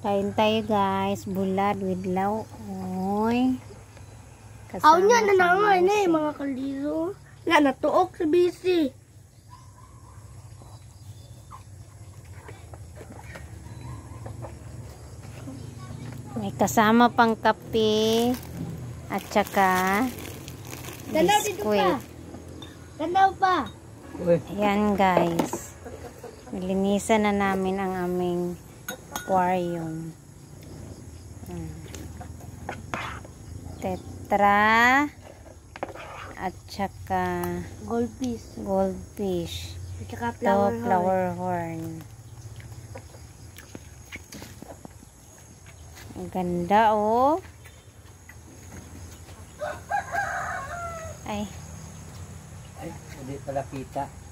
Kain tayo guys, bulad with law. Oy. Aw niya na nangay na mga kaliro. Nga natuok sa bisi. May kasama pang kape at saka biskuit. Tanaw pa. Ayan guys. Nilinisan na namin ang aming aquarium. Tetra at saka goldfish. At saka Ito, flower horn. Ang ganda oh. Ay, hindi pala kita.